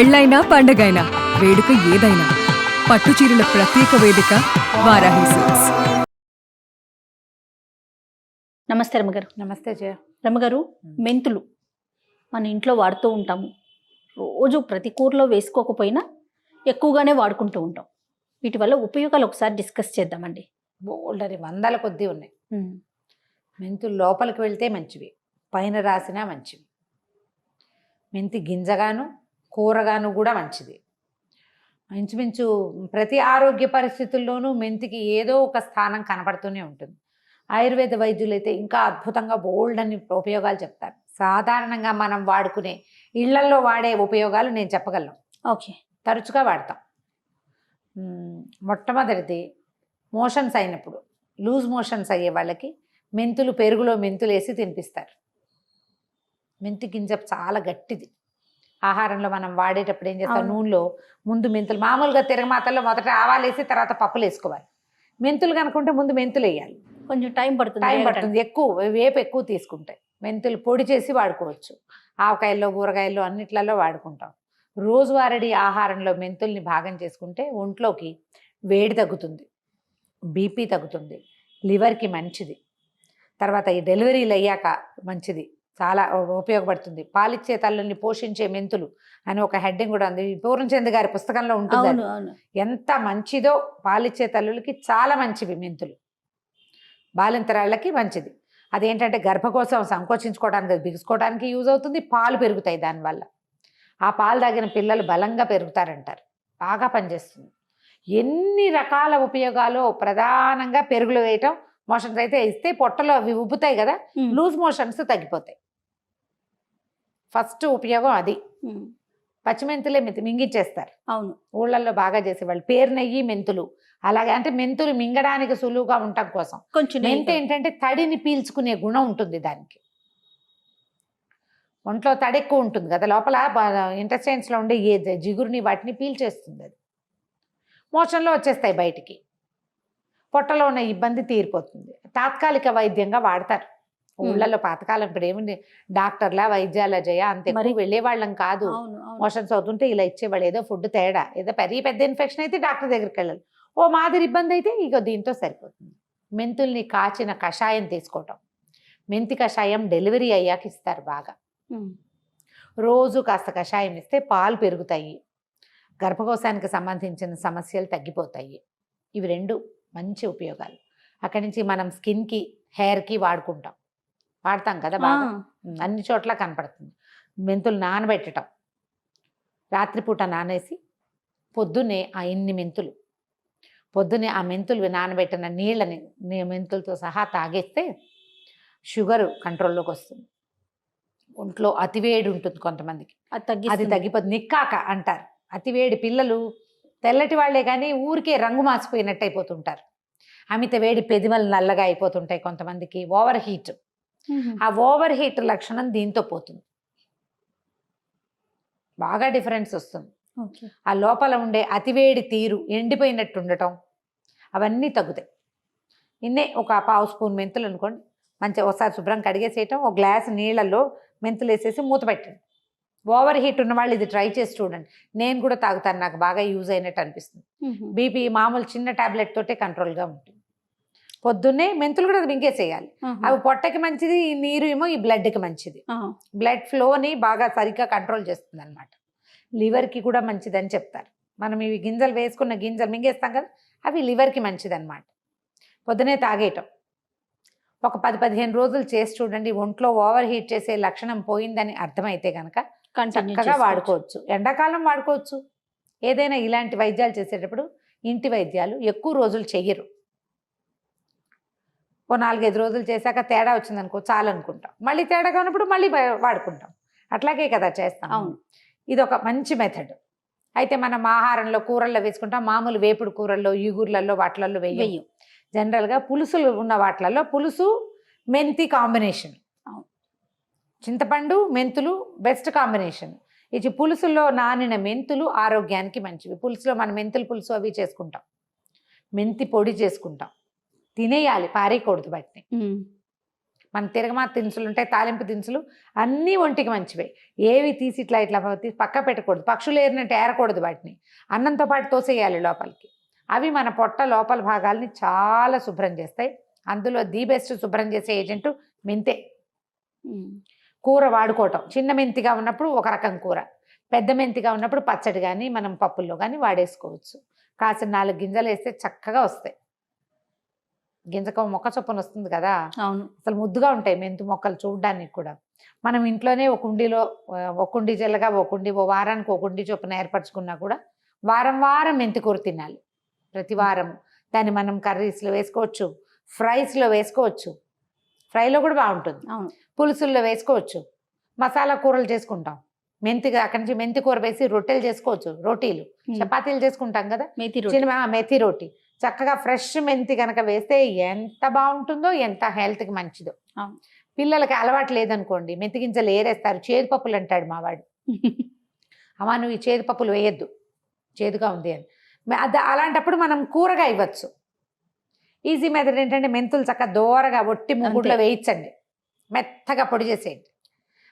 పెళ్ళైనా పండగైనా వేడుక ఏదైనా పట్టు చీరల ప్రత్యేక వేదిక వారాహి సిల్క్స్. నమస్తే రమ్మగారు. నమస్తే జయ. రమ్మగారు, మెంతులు మన ఇంట్లో వాడుతూ ఉంటాము. రోజు ప్రతి కూరలో వేసుకోకపోయినా ఎక్కువగానే వాడుకుంటూ ఉంటాం. వీటి వల్ల ఉపయోగాలు ఒకసారి డిస్కస్ చేద్దామండి. బోల్డరి వందల కొద్దీ ఉన్నాయి. మెంతులు లోపలికి వెళ్తే మంచివి, పైన రాసినా మంచివి. మెంతి గింజగాను కూరగాను కూడా మంచిది. ఇంచుమించు ప్రతి ఆరోగ్య పరిస్థితుల్లోనూ మెంతికి ఏదో ఒక స్థానం కనపడుతూనే ఉంటుంది. ఆయుర్వేద వైద్యులు అయితే ఇంకా అద్భుతంగా బోల్డ్ అని ఉపయోగాలు చెప్తారు. సాధారణంగా మనం వాడుకునే ఇళ్లల్లో వాడే ఉపయోగాలు నేను చెప్పగలను. ఓకే. తరచుగా వాడతాం. మొట్టమొదటిది, మోషన్స్ అయినప్పుడు, లూజ్ మోషన్స్ అయ్యే వాళ్ళకి మెంతులు, పెరుగులో మెంతులు వేసి తినిపిస్తారు. మెంతి గింజ చాలా గట్టిది. ఆహారంలో మనం వాడేటప్పుడు ఏం చేస్తాం, నూనెలో ముందు మెంతులు, మామూలుగా తిరగమాతల్లో మొదట ఆవాలు వేసి తర్వాత పప్పులు వేసుకోవాలి. మెంతులు కనుకుంటే ముందు మెంతులు వేయాలి. కొంచెం టైం పడుతుంది. ఎక్కువ వేపు ఎక్కువ తీసుకుంటాయి. మెంతులు పొడి చేసి వాడుకోవచ్చు. ఆవకాయల్లో, కూరగాయల్లో అన్నిట్లలో వాడుకుంటాం. రోజువారీ ఆహారంలో మెంతుల్ని భాగం చేసుకుంటే ఒంట్లోకి వేడి తగ్గుతుంది, బీపీ తగ్గుతుంది, లివర్కి మంచిది. తర్వాత ఈ డెలివరీలు అయ్యాక మంచిది, చాలా ఉపయోగపడుతుంది. పాలిచ్చే తల్లుల్ని పోషించే మెంతులు అని ఒక హెడ్డింగ్ కూడా ఉంది, పూర్ణచంద్ర గారి పుస్తకంలో ఉంటుంది. ఎంత మంచిదో, పాలిచ్చే తల్లులకి చాలా మంచివి మెంతులు. బాలింతరాళ్ళకి మంచిది. అదేంటంటే గర్భకోశం సంకోచించుకోవడానికి, బిగుసుకోవడానికి యూజ్ అవుతుంది. పాలు పెరుగుతాయి దానివల్ల. ఆ పాలు తాగిన పిల్లలు బలంగా పెరుగుతారంటారు. బాగా పనిచేస్తుంది. ఎన్ని రకాల ఉపయోగాలు, ప్రధానంగా పెరుగులు వేయటం, మోషన్స్ అయితే ఇస్తే పొట్టలో అవి ఉబ్బుతాయి కదా, లూజ్ మోషన్స్ తగ్గిపోతాయి. ఫస్ట్ ఉపయోగం అది. పచ్చిమెంతులే మింగించేస్తారు. అవును, ఊళ్ళల్లో బాగా చేసేవాళ్ళు. పేరు నెయ్యి మెంతులు, అలాగే అంటే మెంతులు మింగడానికి సులువుగా ఉండటం కోసం. కొంచెం మెంతి ఏంటంటే తడిని పీల్చుకునే గుణం ఉంటుంది దానికి. ఒంట్లో తడి ఎక్కువ ఉంటుంది కదా, లోపల ఇంటెస్టైన్స్లో ఉండే ఏ జిగురుని వాటిని పీల్చేస్తుంది. అది మోషన్లో వచ్చేస్తాయి బయటికి. పొట్టలో ఉన్న ఇబ్బంది తీరిపోతుంది. తాత్కాలిక వైద్యంగా వాడతారు ఊళ్ళల్లో. పాతకాలం ఇప్పుడు ఏముంది, డాక్టర్లా వైద్యాల జయ అంతే మరి వెళ్ళేవాళ్ళం కాదు. మోషన్స్ అవుతుంటే ఇలా ఇచ్చేవాళ్ళు, ఏదో ఫుడ్ తేడా, ఏదో పెద్ద ఇన్ఫెక్షన్ అయితే డాక్టర్ దగ్గరికి వెళ్ళాలి. ఓ మాదిరి ఇబ్బంది అయితే ఇక దీంతో సరిపోతుంది. మెంతుల్ని కాచిన కషాయం తీసుకోవటం. మెంతి కషాయం డెలివరీ అయ్యాక ఇస్తారు బాగా. రోజు కాస్త కషాయం ఇస్తే పాలు పెరుగుతాయి, గర్భకోశానికి సంబంధించిన సమస్యలు తగ్గిపోతాయి. ఇవి రెండు మంచి ఉపయోగాలు. అక్కడి నుంచి మనం స్కిన్కి, హెయిర్కి వాడతాం కదా బాగా, అన్ని చోట్ల కనపడుతుంది. మెంతులు నానబెట్టడం, రాత్రిపూట నానేసి పొద్దున్నే పొద్దున్నే ఆ మెంతులు నానబెట్టిన నీళ్ళని మెంతులతో సహా తాగేస్తే షుగరు కంట్రోల్లోకి వస్తుంది. ఒంట్లో అతివేడి ఉంటుంది కొంతమందికి, అది తగ్గిపోతుంది. నిక్కాక అంటారు. అతివేడి, పిల్లలు తెల్లటి వాళ్లే కానీ ఊరికే రంగు మాసిపోయినట్టు అయిపోతుంటారు. అమిత వేడి, పెదిమలు నల్లగా అయిపోతుంటాయి కొంతమందికి. ఓవర్ హీట్, ఆ ఓవర్ హీట్ లక్షణం దీంతో పోతుంది. బాగా డిఫరెన్స్ వస్తుంది. ఆ లోపల ఉండే అతివేడి తీరు, ఎండిపోయినట్టు ఉండటం, అవన్నీ తగ్గుతాయి. ఇన్నే ఒక పావు స్పూన్ మెంతులు అనుకోండి, మంచిగా ఒకసారి శుభ్రం కడిగేసేయటం, ఒక గ్లాస్ నీళ్ళల్లో మెంతులు వేసేసి మూత పెట్టండి. ఓవర్ హీట్ ఉన్న వాళ్ళు ఇది ట్రై చేసి చూడండి. నేను కూడా తాగుతాను, నాకు బాగా యూజ్ అయినట్టు అనిపిస్తుంది. బీపీ మామూలు చిన్న టాబ్లెట్ తోటే కంట్రోల్గా ఉంటుంది. పొద్దున్నే మెంతులు కూడా మింగేసేయాలి. అవి పొట్టకి మంచిది, ఈ నీరు ఏమో ఈ బ్లడ్కి మంచిది. బ్లడ్ ఫ్లోని బాగా సరిగ్గా కంట్రోల్ చేస్తుంది అనమాట. లివర్కి కూడా మంచిదని చెప్తారు. మనం ఇవి గింజలు వేసుకున్న గింజలు మింగేస్తాం కదా, అవి లివర్కి మంచిది అనమాట. పొద్దునే తాగేయటం ఒక 10-15 రోజులు చేసి చూడండి. ఒంట్లో ఓవర్ హీట్ చేసే లక్షణం పోయిందని అర్థమైతే కనుక చక్కగా వాడుకోవచ్చు. ఎండాకాలం వాడుకోవచ్చు. ఏదైనా ఇలాంటి వైద్యాలు చేసేటప్పుడు ఇంటి వైద్యాలు ఎక్కువ రోజులు చెయ్యరు. ఓ 4-5 రోజులు చేశాక తేడా వచ్చిందనుకో చాలు అనుకుంటాం. మళ్ళీ తేడా కానప్పుడు మళ్ళీ వాడుకుంటాం. అట్లాగే కదా చేస్తాం. అవును, ఇది ఒక మంచి మెథడ్. అయితే మనం ఆహారంలో, కూరల్లో వేసుకుంటాం. మామూలు వేపుడు కూరల్లో, ఈగుర్లలో, వాటిలలో వేయం. జనరల్గా పులుసులు ఉన్న వాటిలలో పులుసు మెంతి కాంబినేషన్, చింతపండు మెంతులు బెస్ట్ కాంబినేషన్. ఇది పులుసుల్లో నానిన మెంతులు ఆరోగ్యానికి మంచివి. పులుసులో మనం మెంతులు పులుసు అవి చేసుకుంటాం, మెంతి పొడి చేసుకుంటాం. తినేయాలి, పారేయకూడదు. వాటిని మన తిరగమాత దినుసులు ఉంటాయి, తాలింపు దినుసులు అన్నీ ఒంటికి మంచివే. ఏవి తీసి ఇట్లా తీసి పక్క పెట్టకూడదు, పక్షులు ఏరినట్టు ఏరకూడదు, వాటిని అన్నంతో పాటు తోసేయాలి లోపలికి. అవి మన పొట్ట లోపల భాగాల్ని చాలా శుభ్రం చేస్తాయి. అందులో ది బెస్ట్ శుభ్రం చేసే ఏజెంటు మెంతే. కూర వాడుకోవటం, చిన్న మెంతిగా ఉన్నప్పుడు ఒక రకం కూర, పెద్ద మెంతిగా ఉన్నప్పుడు పచ్చడి కానీ మనం పప్పుల్లో కానీ వాడేసుకోవచ్చు. కాసిన 4 గింజలు వేస్తే చక్కగా వస్తాయి. గింజకు మొక్క చొప్పున వస్తుంది కదా, అవును, అసలు ముద్దుగా ఉంటాయి మెంతు మొక్కలు చూడడానికి కూడా. మనం ఇంట్లోనే ఒక కుండీలో ఒక కుండీ జల్లగా ఓ వారానికి ఒక కుండీ చొప్పున ఏర్పరచుకున్నా కూడా వారం వారం మెంతి కూర తినాలి. ప్రతి వారం దాన్ని మనం కర్రీస్లో వేసుకోవచ్చు, ఫ్రైస్లో వేసుకోవచ్చు. ఫ్రైలో కూడా బాగుంటుంది, అవును, పులుసుల్లో వేసుకోవచ్చు, మసాలా కూరలు చేసుకుంటాం. మెంతిగా అక్కడి నుంచి మెంతి కూర వేసి రొట్టెలు చేసుకోవచ్చు, రోటీలు చపాతీలు చేసుకుంటాం కదా, మెథి రోటీ. చక్కగా ఫ్రెష్ మెంతి కనుక వేస్తే ఎంత బాగుంటుందో, ఎంత హెల్త్కి మంచిదో. పిల్లలకి అలవాటు లేదనుకోండి, మెంతి గింజలు ఏరేస్తారు, చేదు పప్పులు అంటాడు మావాడు. అమ్మా నువ్వు ఈ చేదు పప్పులు వేయద్దు, చేదుగా ఉంది అని. అలాంటప్పుడు మనం కూరగా ఇవ్వచ్చు. ఈజీ మెథడ్ ఏంటంటే మెంతులు చక్కగా దోరగా ఒట్టి ముగ్గుట్లో వేయించండి, మెత్తగా పొడి చేసేయండి,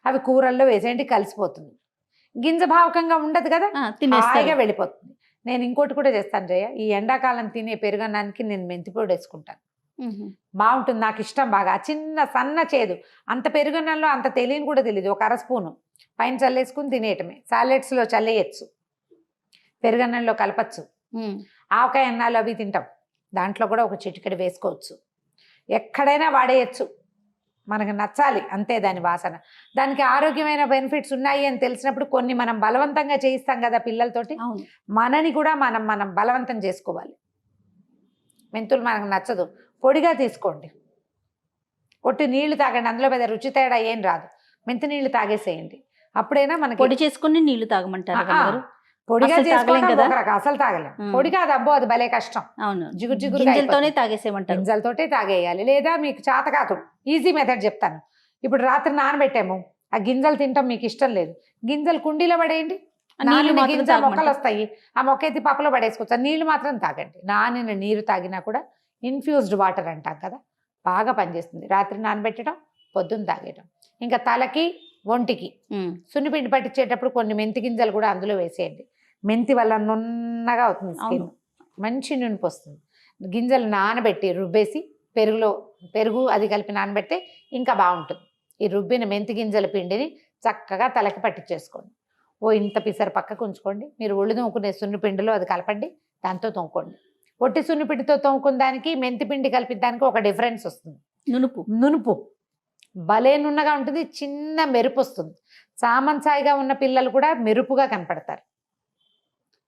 అవి కూరల్లో వేసేయండి, కలిసిపోతుంది. గింజ భావకంగా ఉండదు కదా, హాయిగా వెళ్ళిపోతుంది. నేను ఇంకోటి కూడా చేస్తాను జయ, ఈ ఎండాకాలం తినే పెరుగన్నానికి నేను మెంతిపొడి వేసుకుంటాను, బాగుంటుంది, నాకు ఇష్టం బాగా. చిన్న సన్న చేదు, అంత పెరుగన్నంలో అంత తెలియని కూడా తెలియదు, ఒక 1/2 స్పూను పైన చల్లేసుకుని తినేయటమే. సాలెడ్స్లో చల్లేయచ్చు, పెరుగన్నంలో కలపచ్చు, ఆవకాయ అన్నాలు అవి తింటాం, దాంట్లో కూడా ఒక చిటికెడు వేసుకోవచ్చు. ఎక్కడైనా వాడేయచ్చు, మనకు నచ్చాలి అంతే దాని వాసన. దానికి ఆరోగ్యమైన బెనిఫిట్స్ ఉన్నాయి అని తెలిసినప్పుడు కొన్ని మనం బలవంతంగా చేయిస్తాం కదా పిల్లలతోటి, మనని కూడా మనం బలవంతం చేసుకోవాలి. మెంతులు మనకు నచ్చదు, పొడిగా తీసుకోండి, ఒట్టి నీళ్లు తాగండి, అందులో పెద్ద రుచి తేడా ఏం రాదు. మెంతి నీళ్లు తాగేసేయండి, అప్పుడైనా మనకి పొడి చేసుకుని నీళ్లు తాగమంటారు. పొడిగా చేసుకోవడం అసలు తాగలేం, పొడి కాదు, అబ్బో అది భలే కష్టం. అవును, గింజలతోనే తాగేసేమంటారు, గింజలతోటే తాగేయాలి. లేదా మీకు చేత కాదు, ఈజీ మెథడ్ చెప్తాను. ఇప్పుడు రాత్రి నానబెట్టాము, ఆ గింజలు తింటాం మీకు ఇష్టం లేదు, గింజలు కుండీలో పడేయండి, గింజ మొక్కలు వస్తాయి, ఆ మొక్క ఎత్తి పప్పులో పడేసుకోవచ్చు, నీళ్లు మాత్రం తాగండి. నానిన నీరు తాగినా కూడా ఇన్ఫ్యూజ్డ్ వాటర్ అంటాం కదా, బాగా పనిచేస్తుంది. రాత్రి నానబెట్టడం, పొద్దున్న తాగేయడం. ఇంకా తలకి ఒంటికి సున్నిపిండి పట్టించేటప్పుడు కొన్ని మెంతి గింజలు కూడా అందులో వేసేయండి. మెంతి వల్ల నున్నగా అవుతుంది స్కిన్, మంచి నునుపు వస్తుంది. గింజలు నానబెట్టి రుబ్బేసి పెరుగు అది కలిపి నానబెడితే ఇంకా బాగుంటుంది. ఈ రుబ్బిన మెంతి గింజల పిండిని చక్కగా తలకి పట్టించేసుకోండి. ఇంత పిసరు పక్కకు ఉంచుకోండి. మీరు ఒళ్ళు తోముకునే సున్నిపిండిలో అది కలపండి, దాంతో తోముకోండి. ఒట్టి సున్నిపిండితో తోముకున్న దానికి మెంతి పిండి కలిపి దానికి ఒక డిఫరెన్స్ వస్తుంది, నునుపు భలే నున్నగా ఉంటుంది, చిన్న మెరుపు వస్తుంది. సామంచాయిగా ఉన్న పిల్లలు కూడా మెరుపుగా కనపడతారు,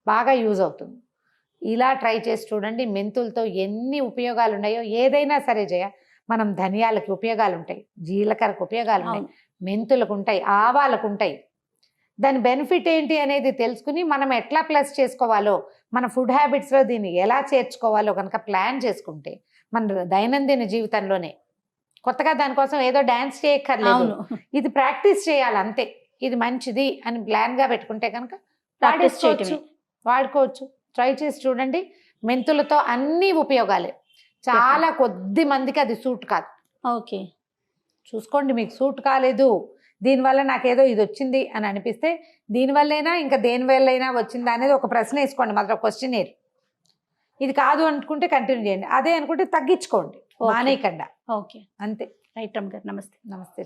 బాగా యూజ్ అవుతుంది. ఇలా ట్రై చేసి చూడండి. మెంతులతో ఎన్ని ఉపయోగాలు ఉన్నాయో. ఏదైనా సరే జయ, మనం ధనియాలకి ఉపయోగాలు ఉంటాయి, జీలకర్రకు ఉపయోగాలు ఉంటాయి, మెంతులకు ఉంటాయి, ఆవాలకు ఉంటాయి. దాని బెనిఫిట్ ఏంటి అనేది తెలుసుకుని మనం ఎట్లా ప్లస్ చేసుకోవాలో, మన ఫుడ్ హ్యాబిట్స్లో దీన్ని ఎలా చేర్చుకోవాలో కనుక ప్లాన్ చేసుకుంటే మన దైనందిన జీవితంలోనే, కొత్తగా దానికోసం ఏదో డ్యాన్స్ చేయక్కర్లేదు, ఇది ప్రాక్టీస్ చేయాలి అంతే. ఇది మంచిది అని ప్లాన్గా పెట్టుకుంటే కనుక వాడుకోవచ్చు. ట్రై చేసి చూడండి. మెంతులతో అన్ని ఉపయోగాలే. చాలా కొద్ది మందికి అది సూట్ కాదు. ఓకే, చూసుకోండి, మీకు సూట్ కాలేదు, దీనివల్ల నాకేదో ఇది వచ్చింది అని అనిపిస్తే దీనివల్లైనా ఇంకా దేనివల్లైనా వచ్చిందా అనేది ఒక ప్రశ్న వేసుకోండి, మాత్రం క్వశ్చనీర్. ఇది కాదు అనుకుంటే కంటిన్యూ చేయండి, అదే అనుకుంటే తగ్గించుకోండి, మానేయకుండా. ఓకే, అంతే. రైట్ రమ్మ గారు, నమస్తే. నమస్తే.